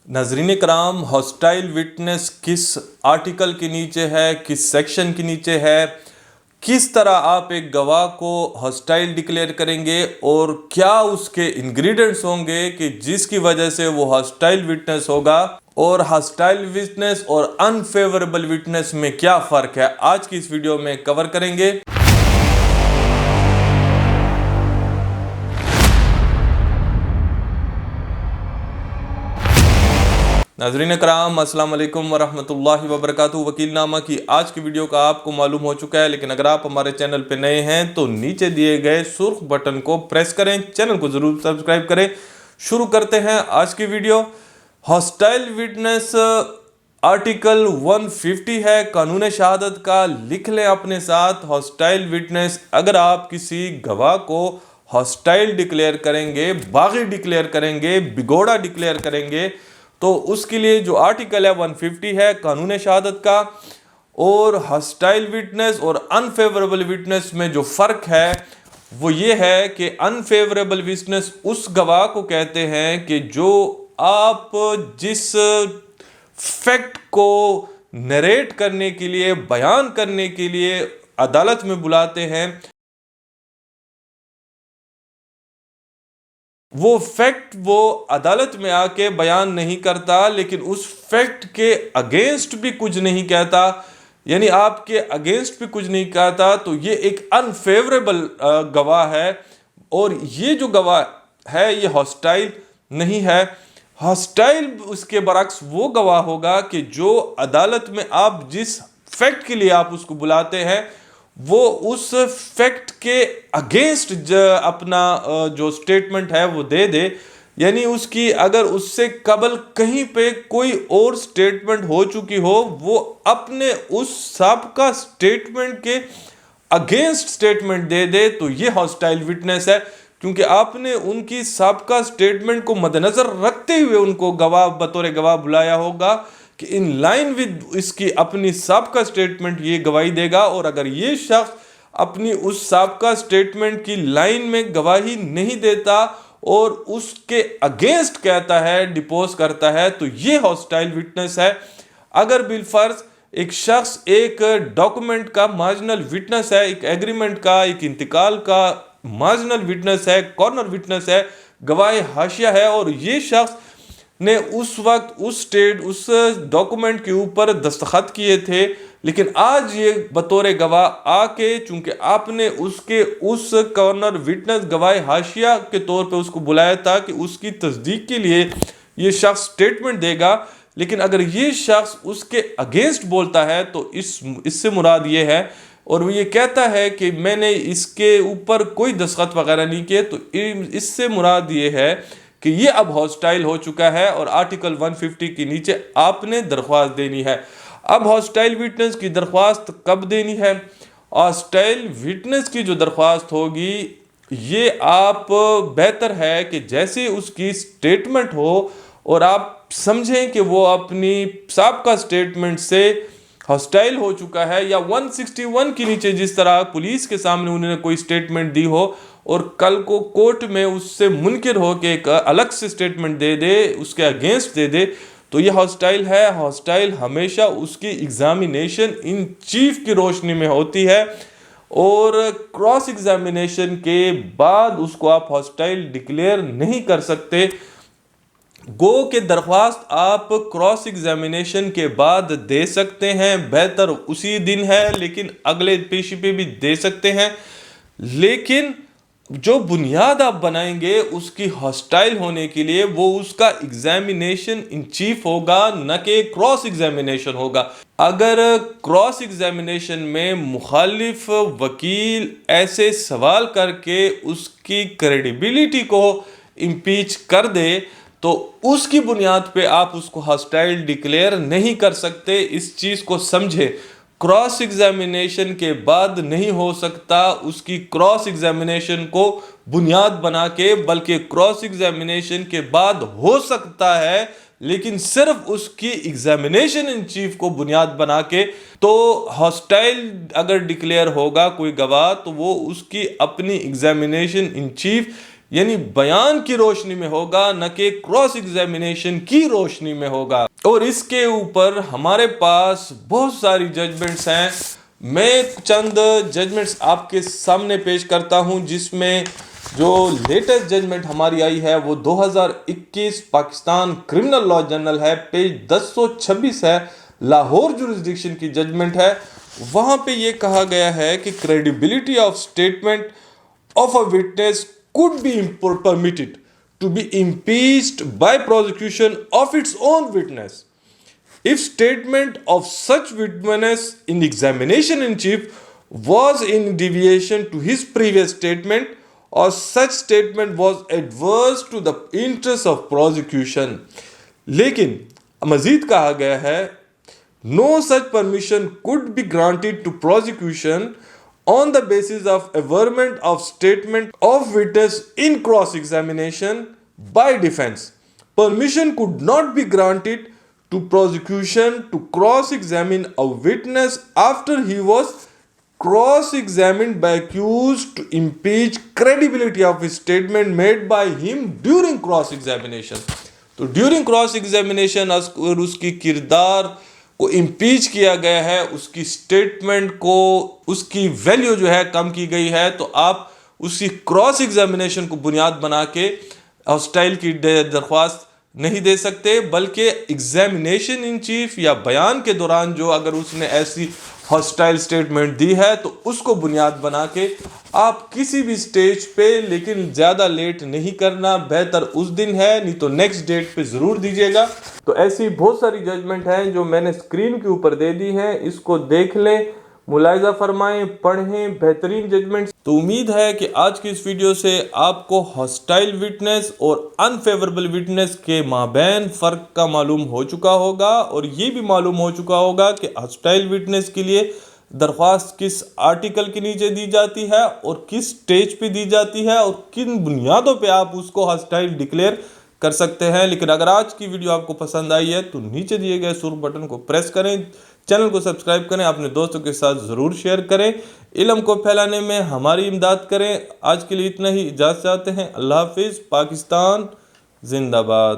नाजरीन कराम, hostile witness किस आर्टिकल के नीचे है, किस सेक्शन के नीचे है, किस तरह आप एक गवाह को हॉस्टाइल डिक्लेयर करेंगे और क्या उसके इंग्रेडिएंट्स होंगे कि जिसकी वजह से वो हॉस्टाइल विटनेस होगा, और हॉस्टाइल विटनेस और अनफेवरेबल विटनेस में क्या फ़र्क है, आज की इस वीडियो में कवर करेंगे। नाज़रीन कराम, अस्सलाम वालेकुम वरहमतुल्लाहि वबरकातुहू। वकीलनामा की आज की वीडियो का आपको मालूम हो चुका है, लेकिन अगर आप हमारे चैनल पे नए हैं तो नीचे दिए गए सुर्ख बटन को प्रेस करें, चैनल को ज़रूर सब्सक्राइब करें। शुरू करते हैं आज की वीडियो। हॉस्टाइल विटनेस आर्टिकल 150 है कानून शहादत का, लिख लें अपने साथ। हॉस्टाइल विटनेस, अगर आप किसी गवाह को हॉस्टाइल डिक्लेयर करेंगे, बागी डिक्लेयर करेंगे, बिगोड़ा डिक्लेयर करेंगे, तो उसके लिए जो आर्टिकल है 150 है कानून शहादत का। और हॉस्टाइल विटनेस और अनफेवरेबल विटनेस में जो फ़र्क है वो ये है कि अनफेवरेबल विटनेस उस गवाह को कहते हैं कि जो आप जिस फैक्ट को नरेट करने के लिए, बयान करने के लिए अदालत में बुलाते हैं, वो फैक्ट वो अदालत में आके बयान नहीं करता, लेकिन उस फैक्ट के अगेंस्ट भी कुछ नहीं कहता, यानी आपके अगेंस्ट भी कुछ नहीं कहता, तो ये एक अनफेवरेबल गवाह है। और ये जो गवाह है ये हॉस्टाइल नहीं है। हॉस्टाइल उसके बरक्स वो गवाह होगा कि जो अदालत में आप जिस फैक्ट के लिए आप उसको बुलाते हैं वो उस फैक्ट के अगेंस्ट अपना जो स्टेटमेंट है वो दे दे, यानी उसकी अगर उससे कबल कहीं पे कोई और स्टेटमेंट हो चुकी हो, वो अपने उस साबका स्टेटमेंट के अगेंस्ट स्टेटमेंट दे दे, तो ये हॉस्टाइल विटनेस है। क्योंकि आपने उनकी साबका स्टेटमेंट को मद्देनजर रखते हुए उनको गवाह बतौर गवाह बुलाया होगा कि इन लाइन विद इसकी अपनी साबका स्टेटमेंट ये गवाही देगा। और अगर ये शख्स अपनी उस साबका स्टेटमेंट की लाइन में गवाही नहीं देता और उसके अगेंस्ट कहता है, डिपोज करता है, तो ये हॉस्टाइल विटनेस है। अगर बिलफर्ज एक शख्स एक डॉक्यूमेंट का मार्जिनल विटनेस है, एक एग्रीमेंट का, एक इंतकाल का मार्जिनल विटनेस है, कॉर्नर विटनेस है, गवाह हाशिया है, और ये शख्स ने उस वक्त उस डॉक्यूमेंट के ऊपर दस्तखत किए थे, लेकिन आज ये बतौर गवाह आके, चूंकि आपने उसके उस कॉर्नर विटनेस गवाह हाशिया के तौर पे उसको बुलाया था कि उसकी तस्दीक के लिए ये शख्स स्टेटमेंट देगा, लेकिन अगर ये शख्स उसके अगेंस्ट बोलता है तो इससे मुराद ये है, और वो ये कहता है कि मैंने इसके ऊपर कोई दस्तखत वगैरह नहीं किए, तो इससे मुराद ये है कि ये अब हॉस्टाइल हो चुका है और आर्टिकल 150 के नीचे आपने दरख्वास्त देनी है। अब हॉस्टाइल विटनेस की दरख्वास्त कब देनी है? हॉस्टाइल विटनेस की जो दरख्वास्त होगी, ये आप बेहतर है कि जैसे उसकी स्टेटमेंट हो और आप समझें कि वो अपनी साबका स्टेटमेंट से हॉस्टाइल हो चुका है, या 161 के नीचे जिस तरह पुलिस के सामने उन्होंने कोई स्टेटमेंट दी हो और कल को कोर्ट में उससे मुनकिर हो के एक अलग से स्टेटमेंट दे दे, उसके अगेंस्ट दे दे, तो ये हॉस्टाइल है। हॉस्टाइल हमेशा उसकी एग्जामिनेशन इन चीफ की रोशनी में होती है, और क्रॉस एग्जामिनेशन के बाद उसको आप हॉस्टाइल डिक्लेयर नहीं कर सकते। गो के दरख्वास्त आप क्रॉस एग्जामिनेशन के बाद दे सकते हैं, बेहतर उसी दिन है, लेकिन अगले पेशी पे भी दे सकते हैं, लेकिन जो बुनियाद आप बनाएंगे उसकी हॉस्टाइल होने के लिए वो उसका एग्जामिनेशन इन चीफ होगा, न कि क्रॉस एग्जामिनेशन होगा। अगर क्रॉस एग्जामिनेशन में मुखालिफ वकील ऐसे सवाल करके उसकी क्रेडिबिलिटी को इम्पीच कर दे, तो उसकी बुनियाद पे आप उसको हॉस्टाइल डिक्लेयर नहीं कर सकते। इस चीज़ को समझे, क्रॉस एग्जामिनेशन के बाद नहीं हो सकता उसकी क्रॉस एग्जामिनेशन को बुनियाद बना के, बल्कि क्रॉस एग्जामिनेशन के बाद हो सकता है, लेकिन सिर्फ उसकी एग्जामिनेशन इन चीफ को बुनियाद बना के। तो हॉस्टाइल अगर डिक्लेयर होगा कोई गवाह, तो वो उसकी अपनी एग्जामिनेशन इन चीफ یعنی بیان کی روشنی میں ہوگا نہ کہ کراس ایگزامینیشن کی روشنی میں ہوگا. اور اس کے اوپر ہمارے پاس بہت ساری ججمنٹس ہیں. میں چند ججمنٹس آپ کے سامنے پیش کرتا ہوں جس میں جو لیٹسٹ ججمنٹ ہماری آئی ہے وہ 2021 پاکستان کرمنل لا جرنل ہے, پیج 1026 ہے, لاہور جورسڈکشن کی ججمنٹ ہے. وہاں پہ یہ کہا گیا ہے کہ credibility of statement of a witness could be permitted to be impeached by prosecution of its own witness if statement of such witness in examination in chief was in deviation to his previous statement or such statement was adverse to the interests of prosecution. لیکن مزید کہا گیا ہے no such permission could be granted to prosecution on the basis of averment of statement of witness in cross-examination by defense. Permission could not be granted to prosecution to cross-examine a witness after he was cross-examined by accused to impeach credibility of his statement made by him during cross-examination. تو during cross examination اگر اس کی کردار کو امپیچ کیا گیا ہے, اس کی statement کو, اس کی ویلیو جو ہے کم کی گئی ہے, تو آپ اسی کراس ایگزامینیشن کو بنیاد بنا کے ہاسٹائل کی درخواست نہیں دے سکتے, بلکہ ایگزامینیشن ان چیف یا بیان کے دوران جو اگر اس نے ایسی ہاسٹائل سٹیٹمنٹ دی ہے تو اس کو بنیاد بنا کے آپ کسی بھی سٹیج پہ, لیکن زیادہ لیٹ نہیں کرنا, بہتر اس دن ہے نہیں تو نیکسٹ ڈیٹ پہ ضرور دیجیے گا. تو ایسی بہت ساری ججمنٹ ہیں جو میں نے اسکرین کے اوپر دے دی ہیں, اس کو دیکھ لیں, ملاحظہ فرمائیں, پڑھیں, بہترین ججمنٹ. تو امید ہے کہ آج کی اس ویڈیو سے آپ کو ہاسٹائل وٹنس اور انفیوربل وٹنس کے مابین فرق کا معلوم ہو چکا ہوگا, اور یہ بھی معلوم ہو چکا ہوگا کہ ہاسٹائل وٹنس کے لیے درخواست کس آرٹیکل کے نیچے دی جاتی ہے اور کس سٹیج پہ دی جاتی ہے اور کن بنیادوں پہ آپ اس کو ہاسٹائل ڈکلیئر کر سکتے ہیں. لیکن اگر آج کی ویڈیو آپ کو پسند آئی ہے تو نیچے دیے گئے سر بٹن کو پریس کریں, چینل کو سبسکرائب کریں, اپنے دوستوں کے ساتھ ضرور شیئر کریں, علم کو پھیلانے میں ہماری امداد کریں. آج کے لیے اتنا ہی, اجازت چاہتے ہیں. اللہ حافظ. پاکستان زندہ باد.